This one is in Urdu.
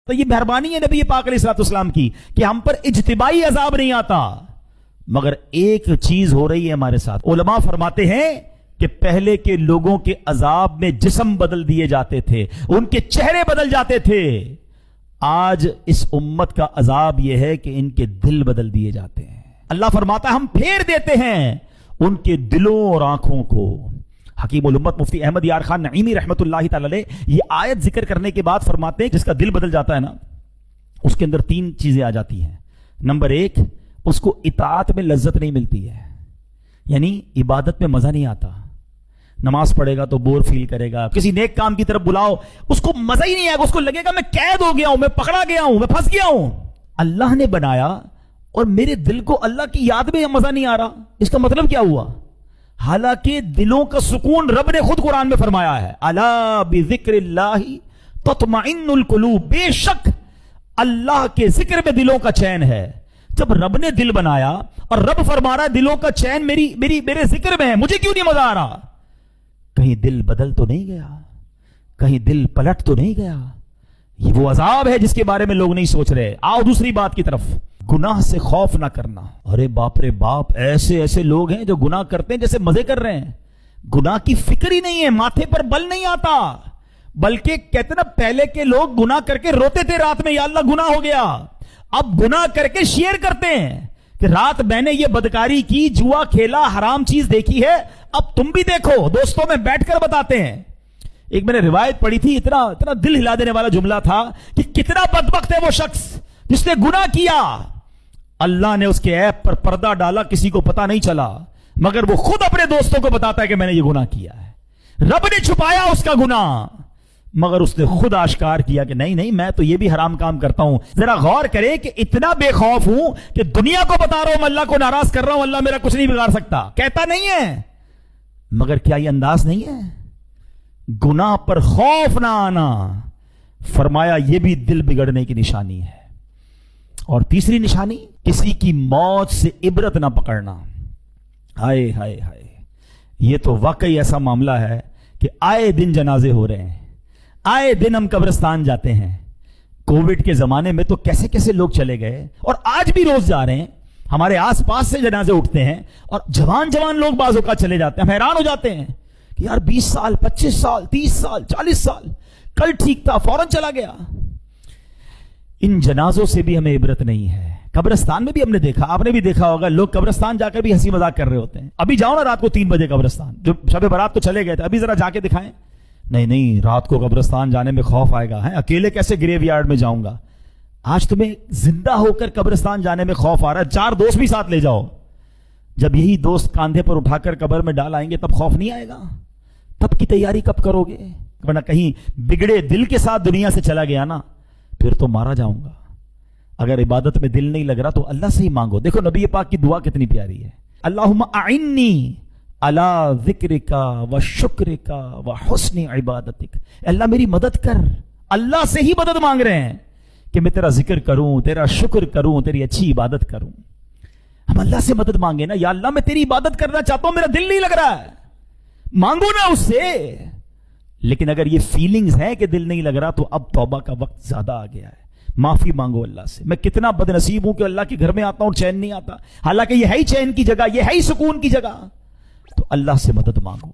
تو یہ مہربانی ہے نبی پاک علیہ الصلوۃ والسلام کی کہ ہم پر اجتماعی عذاب نہیں آتا، مگر ایک چیز ہو رہی ہے ہمارے ساتھ۔ علماء فرماتے ہیں کہ پہلے کے لوگوں کے عذاب میں جسم بدل دیے جاتے تھے، ان کے چہرے بدل جاتے تھے، آج اس امت کا عذاب یہ ہے کہ ان کے دل بدل دیے جاتے ہیں۔ اللہ فرماتا ہے ہم پھیر دیتے ہیں ان کے دلوں اور آنکھوں کو۔ حکیم الامت مفتی احمد یار خان نعیمی رحمت اللہ تعالی علیہ یہ آیت ذکر کرنے کے بعد فرماتے ہیں جس کا دل بدل جاتا ہے نا، اس کے اندر تین چیزیں آ جاتی ہیں۔ نمبر ایک، اس کو اطاعت میں لذت نہیں ملتی ہے، یعنی عبادت میں مزہ نہیں آتا۔ نماز پڑھے گا تو بور فیل کرے گا، کسی نیک کام کی طرف بلاؤ اس کو مزہ ہی نہیں آئے گا، اس کو لگے گا میں قید ہو گیا ہوں، میں پکڑا گیا ہوں، میں پھنس گیا ہوں۔ اللہ نے بنایا اور میرے دل کو اللہ کی یاد میں مزہ نہیں آ رہا، اس کا مطلب کیا ہوا؟ حالانکہ دلوں کا سکون رب نے خود قرآن میں فرمایا ہے، الا بذکر اللہ تطمئن القلوب، بے شک اللہ کے ذکر میں دلوں کا چین ہے۔ جب رب نے دل بنایا اور رب فرما رہا ہے دلوں کا چین میرے ذکر میں ہے، مجھے کیوں نہیں مزہ آ رہا؟ کہیں دل بدل تو نہیں گیا، کہیں دل پلٹ تو نہیں گیا؟ یہ وہ عذاب ہے جس کے بارے میں لوگ نہیں سوچ رہے۔ آؤ دوسری بات کی طرف، گناہ سے خوف نہ کرنا۔ ارے باپ رے باپ، ایسے لوگ ہیں جو گناہ کرتے ہیں جیسے مزے کر رہے ہیں، گناہ کی فکر ہی نہیں ہے، ماتھے پر بل نہیں آتا، بلکہ کہتے نا پہلے کے لوگ گناہ کر کے روتے تھے رات میں، یا اللہ گناہ ہو گیا، اب گناہ کر کے شیئر کرتے ہیں کہ رات میں نے یہ بدکاری کی، جوا کھیلا، حرام چیز دیکھی ہے، اب تم بھی دیکھو، دوستوں میں بیٹھ کر بتاتے ہیں۔ ایک میں نے روایت پڑھی تھی، اتنا دل ہلا دینے والا جملہ تھا کہ کتنا بدبخت ہے وہ شخص جس نے گناہ کیا، اللہ نے اس کے عیب پر پردہ ڈالا، کسی کو پتا نہیں چلا، مگر وہ خود اپنے دوستوں کو بتاتا ہے کہ میں نے یہ گناہ کیا ہے۔ رب نے چھپایا اس کا گناہ، مگر اس نے خود آشکار کیا کہ نہیں میں تو یہ بھی حرام کام کرتا ہوں۔ ذرا غور کرے کہ اتنا بے خوف ہوں کہ دنیا کو بتا رہا ہوں میں اللہ کو ناراض کر رہا ہوں، اللہ میرا کچھ نہیں بگاڑ سکتا، کہتا نہیں ہے، مگر کیا یہ انداز نہیں ہے؟ گناہ پر خوف نہ آنا، فرمایا یہ بھی دل بگڑنے کی نشانی ہے۔ اور تیسری نشانی، کسی کی موت سے عبرت نہ پکڑنا۔ ہائے ہائے ہائے، یہ تو واقعی ایسا معاملہ ہے کہ آئے دن جنازے ہو رہے ہیں، آئے دن ہم قبرستان جاتے ہیں۔ کووڈ کے زمانے میں تو کیسے کیسے لوگ چلے گئے، اور آج بھی روز جا رہے ہیں، ہمارے آس پاس سے جنازے اٹھتے ہیں، اور جوان لوگ بعض اوقات چلے جاتے ہیں، ہم حیران ہو جاتے ہیں کہ یار 20 سال 25 سال 30 سال 40 سال، کل ٹھیک تھا فوراً چلا گیا۔ ان جنازوں سے بھی ہمیں عبرت نہیں ہے۔ قبرستان میں بھی ہم نے دیکھا، آپ نے بھی دیکھا ہوگا، لوگ قبرستان جا کر بھی ہنسی مذاق کر رہے ہوتے ہیں۔ ابھی جاؤ نا رات کو 3 بجے قبرستان، جو شب برات تو چلے گئے تھے، ابھی ذرا جا کے دکھائیں۔ نہیں رات کو قبرستان جانے میں خوف آئے گا، اکیلے کیسے گریو یارڈ میں جاؤں گا؟ آج تمہیں زندہ ہو کر قبرستان جانے میں خوف آ رہا ہے، 4 دوست بھی ساتھ لے جاؤ، جب یہی دوست کاندھے پر اٹھا کر قبر میں ڈال آئیں گے تب خوف نہیں آئے گا؟ تب کی تیاری کب کرو گے؟ ورنہ کہیں بگڑے دل کے ساتھ دنیا سے چلا گیا نا، پھر تو مارا جاؤں گا۔ اگر عبادت میں دل نہیں لگ رہا تو اللہ سے ہی مانگو۔ دیکھو نبی پاک کی دعا کتنی پیاری ہے، اللہم اعنی علی ذکرک و شکرک و حسن عبادتک، اللہ میری مدد کر۔ اللہ سے ہی مدد مانگ رہے ہیں کہ میں تیرا ذکر کروں، تیرا شکر کروں، تیری اچھی عبادت کروں۔ ہم اللہ سے مدد مانگے نا، یا اللہ میں تیری عبادت کرنا چاہتا ہوں، میرا دل نہیں لگ رہا ہے، مانگو نا اس سے۔ لیکن اگر یہ فیلنگز ہیں کہ دل نہیں لگ رہا تو اب توبہ کا وقت زیادہ آ گیا ہے، معافی مانگو اللہ سے۔ میں کتنا بد نصیب ہوں کہ اللہ کے گھر میں آتا ہوں چین نہیں آتا، حالانکہ یہ ہے ہی چین کی جگہ، یہ ہے ہی سکون کی جگہ، تو اللہ سے مدد مانگو۔